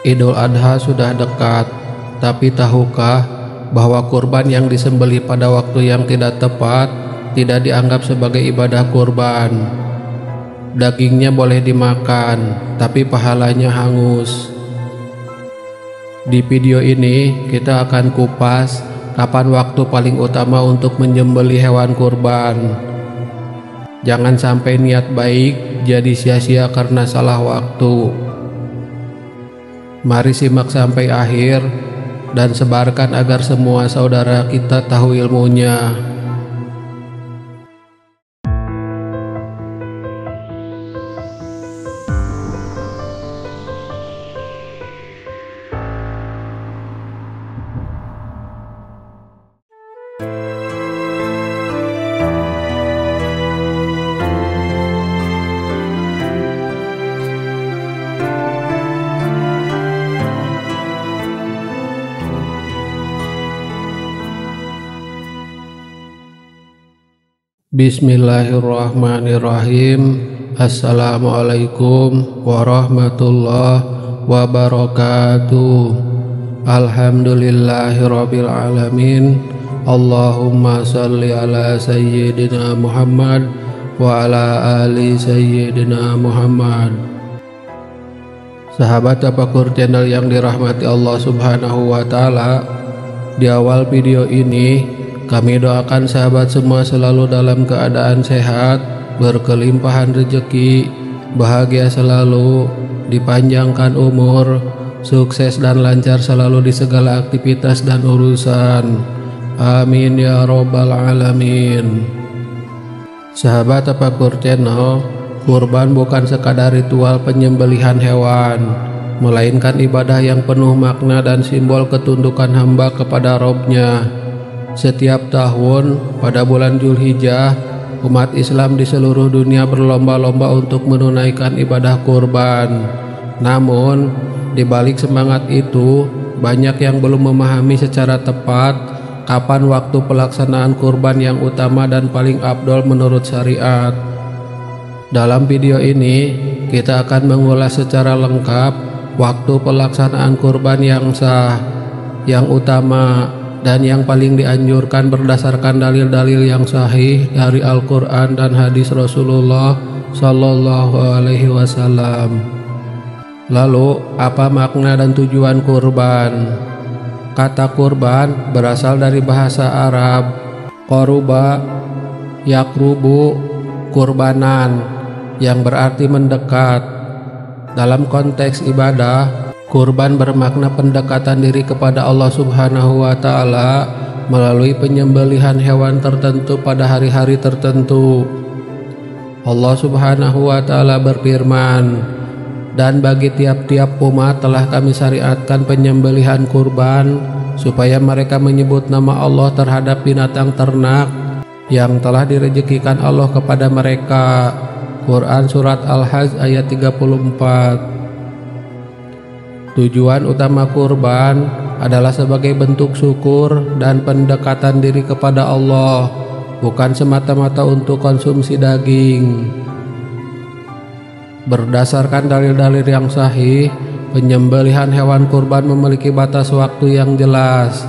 Idul Adha sudah dekat, tapi tahukah bahwa kurban yang disembelih pada waktu yang tidak tepat tidak dianggap sebagai ibadah kurban? Dagingnya boleh dimakan, tapi pahalanya hangus. Di video ini kita akan kupas kapan waktu paling utama untuk menyembelih hewan kurban. Jangan sampai niat baik jadi sia-sia karena salah waktu. Mari simak sampai akhir dan sebarkan agar semua saudara kita tahu ilmunya. Bismillahirrahmanirrahim. Assalamualaikum warahmatullahi wabarakatuh. Alhamdulillahirabbil alamin. Allahumma shalli ala sayyidina Muhammad wa ala ali sayyidina Muhammad. Sahabat Tafakur Channel yang dirahmati Allah Subhanahu wa taala, di awal video ini kami doakan sahabat semua selalu dalam keadaan sehat, berkelimpahan rezeki, bahagia selalu, dipanjangkan umur, sukses dan lancar selalu di segala aktivitas dan urusan. Amin ya robbal alamin. Sahabat Tafakur Channel, kurban bukan sekadar ritual penyembelihan hewan, melainkan ibadah yang penuh makna dan simbol ketundukan hamba kepada Robnya. Setiap tahun pada bulan Zulhijjah, umat Islam di seluruh dunia berlomba-lomba untuk menunaikan ibadah kurban. Namun, di balik semangat itu, banyak yang belum memahami secara tepat kapan waktu pelaksanaan kurban yang utama dan paling afdol menurut syariat. Dalam video ini, kita akan mengulas secara lengkap waktu pelaksanaan kurban yang sah, yang utama, dan yang paling dianjurkan berdasarkan dalil-dalil yang sahih dari Al-Quran dan hadis Rasulullah Sallallahu Alaihi Wasallam. Lalu, apa makna dan tujuan kurban? Kata kurban berasal dari bahasa Arab qoruba yakrubu, kurbanan, yang berarti mendekat. Dalam konteks ibadah, kurban bermakna pendekatan diri kepada Allah Subhanahu wa taala melalui penyembelihan hewan tertentu pada hari-hari tertentu. Allah Subhanahu wa taala berfirman, "Dan bagi tiap-tiap umat telah kami syariatkan penyembelihan kurban supaya mereka menyebut nama Allah terhadap binatang ternak yang telah direzekikan Allah kepada mereka." Quran Surat Al-Hajj ayat 34. Tujuan utama kurban adalah sebagai bentuk syukur dan pendekatan diri kepada Allah, bukan semata-mata untuk konsumsi daging. Berdasarkan dalil-dalil yang sahih, penyembelihan hewan kurban memiliki batas waktu yang jelas.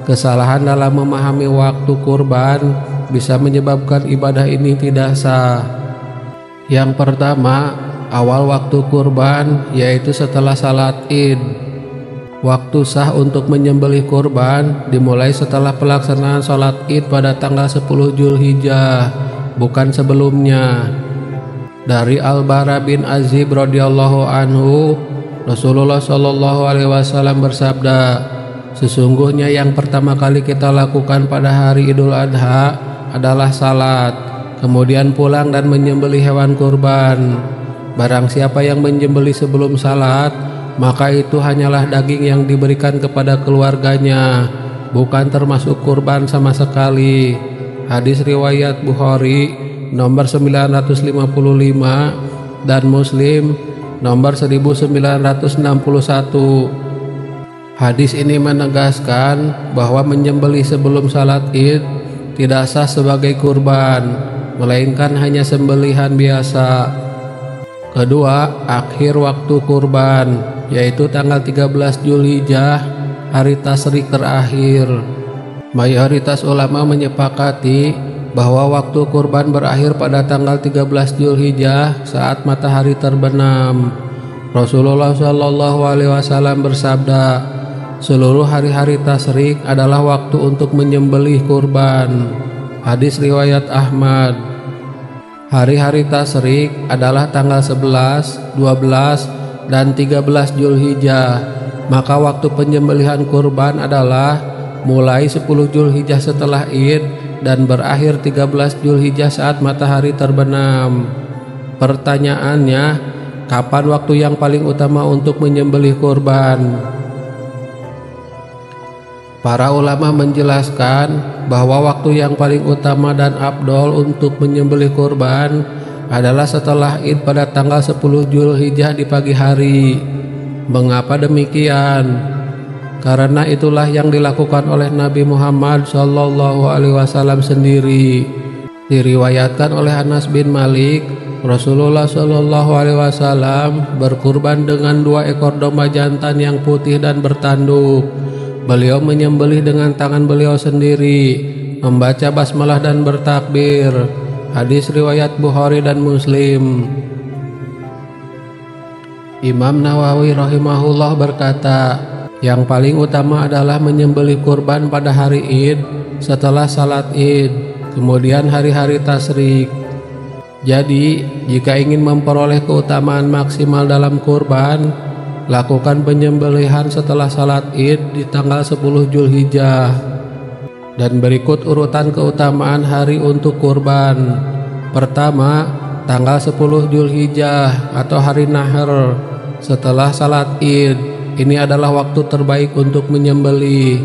Kesalahan dalam memahami waktu kurban bisa menyebabkan ibadah ini tidak sah. Yang pertama, awal waktu kurban, yaitu setelah salat Id. Waktu sah untuk menyembelih kurban dimulai setelah pelaksanaan salat Id pada tanggal 10 Zulhijjah, bukan sebelumnya. Dari Al-Bara bin Azib radhiyallahu anhu, Rasulullah Shallallahu alaihi wasallam bersabda, "Sesungguhnya yang pertama kali kita lakukan pada hari Idul Adha adalah salat, kemudian pulang dan menyembelih hewan kurban. Barang siapa yang menyembelih sebelum salat, maka itu hanyalah daging yang diberikan kepada keluarganya, bukan termasuk kurban sama sekali." Hadis riwayat Bukhari nomor 955 dan Muslim nomor 1961. Hadis ini menegaskan bahwa menyembelih sebelum salat Id tidak sah sebagai kurban, melainkan hanya sembelihan biasa. Kedua, akhir waktu kurban, yaitu tanggal 13 Zulhijjah, hari tasyrik terakhir. Mayoritas ulama menyepakati bahwa waktu kurban berakhir pada tanggal 13 Zulhijjah saat matahari terbenam. Rasulullah SAW bersabda, seluruh hari-hari tasyrik adalah waktu untuk menyembelih kurban. Hadis riwayat Ahmad. Hari-hari tasyrik adalah tanggal 11, 12, dan 13 Zulhijjah. Maka waktu penyembelihan kurban adalah mulai 10 Zulhijjah setelah Id dan berakhir 13 Zulhijjah saat matahari terbenam. Pertanyaannya, kapan waktu yang paling utama untuk menyembelih kurban? Para ulama menjelaskan bahwa waktu yang paling utama dan afdol untuk menyembelih kurban adalah setelah Id pada tanggal 10 Zulhijjah di pagi hari. Mengapa demikian? Karena itulah yang dilakukan oleh Nabi Muhammad SAW sendiri. Diriwayatkan oleh Anas bin Malik, Rasulullah SAW berkurban dengan 2 ekor domba jantan yang putih dan bertanduk. Beliau menyembelih dengan tangan beliau sendiri, membaca basmalah dan bertakbir. Hadis riwayat Bukhari dan Muslim. Imam Nawawi rahimahullah berkata, yang paling utama adalah menyembelih kurban pada hari Id, setelah salat Id, kemudian hari-hari tasyrik. Jadi, jika ingin memperoleh keutamaan maksimal dalam kurban, lakukan penyembelihan setelah salat Id di tanggal 10 Zulhijjah. Dan berikut urutan keutamaan hari untuk kurban. Pertama, tanggal 10 Zulhijjah atau hari Nahr setelah salat Id. Ini adalah waktu terbaik untuk menyembelih.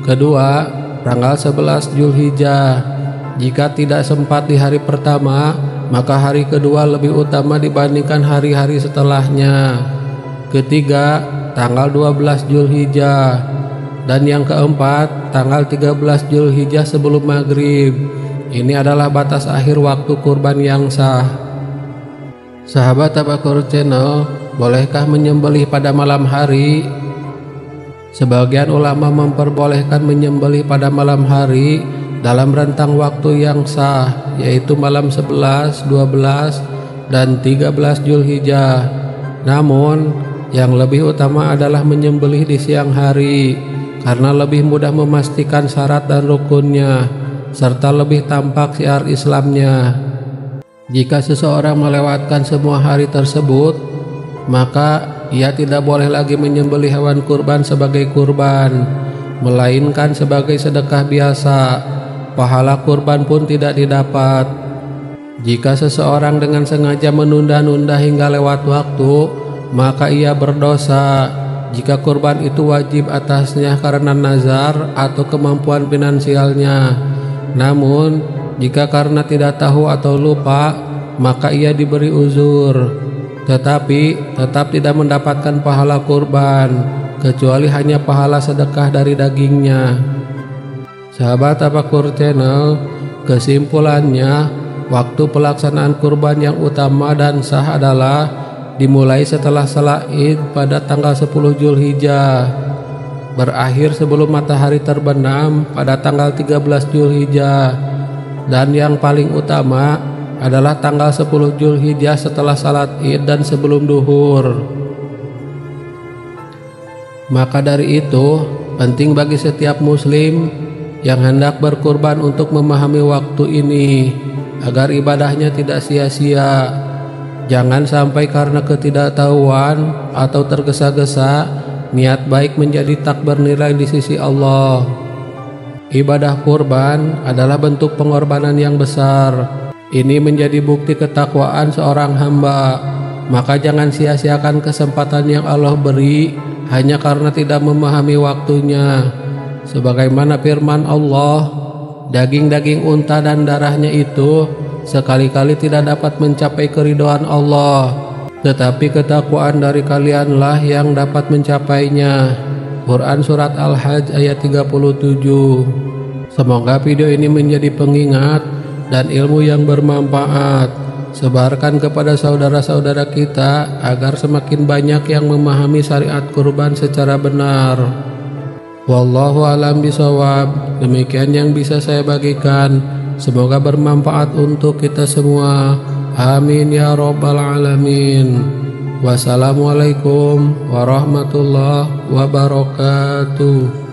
Kedua, tanggal 11 Zulhijjah. Jika tidak sempat di hari pertama, maka hari kedua lebih utama dibandingkan hari-hari setelahnya. Ketiga, tanggal 12 Zulhijjah. Dan yang keempat, tanggal 13 Zulhijjah sebelum maghrib. Ini adalah batas akhir waktu kurban yang sah. Sahabat Tabakur Channel, bolehkah menyembelih pada malam hari? Sebagian ulama memperbolehkan menyembelih pada malam hari dalam rentang waktu yang sah, yaitu malam 11, 12, dan 13 Zulhijjah. Namun, yang lebih utama adalah menyembelih di siang hari, karena lebih mudah memastikan syarat dan rukunnya, serta lebih tampak syiar Islamnya. Jika seseorang melewatkan semua hari tersebut, maka ia tidak boleh lagi menyembelih hewan kurban sebagai kurban, melainkan sebagai sedekah biasa. Pahala kurban pun tidak didapat. Jika seseorang dengan sengaja menunda-nunda hingga lewat waktu, maka ia berdosa jika kurban itu wajib atasnya karena nazar atau kemampuan finansialnya. Namun, jika karena tidak tahu atau lupa, maka ia diberi uzur, tetapi tetap tidak mendapatkan pahala kurban, kecuali hanya pahala sedekah dari dagingnya. Sahabat Tabakur Channel, kesimpulannya, waktu pelaksanaan kurban yang utama dan sah adalah dimulai setelah salat Id pada tanggal 10 Zulhijjah, berakhir sebelum matahari terbenam pada tanggal 13 Zulhijjah, dan yang paling utama adalah tanggal 10 Zulhijjah setelah salat Id dan sebelum duhur. Maka dari itu, penting bagi setiap muslim yang hendak berkurban untuk memahami waktu ini agar ibadahnya tidak sia-sia. Jangan sampai karena ketidaktahuan atau tergesa-gesa niat baik menjadi tak bernilai di sisi Allah. Ibadah kurban adalah bentuk pengorbanan yang besar. Ini menjadi bukti ketakwaan seorang hamba. Maka jangan sia-siakan kesempatan yang Allah beri hanya karena tidak memahami waktunya. Sebagaimana firman Allah, daging-daging unta dan darahnya itu sekali-kali tidak dapat mencapai keridhaan Allah, tetapi ketakwaan dari kalianlah yang dapat mencapainya. Quran Surat Al-Hajj ayat 37. Semoga video ini menjadi pengingat dan ilmu yang bermanfaat. sebarkan kepada saudara-saudara kita agar semakin banyak yang memahami syariat kurban secara benar. Wallahu alam bisawab. Demikian yang bisa saya bagikan. Semoga bermanfaat untuk kita semua. Amin ya rabbal alamin. Wassalamualaikum warahmatullahi wabarakatuh.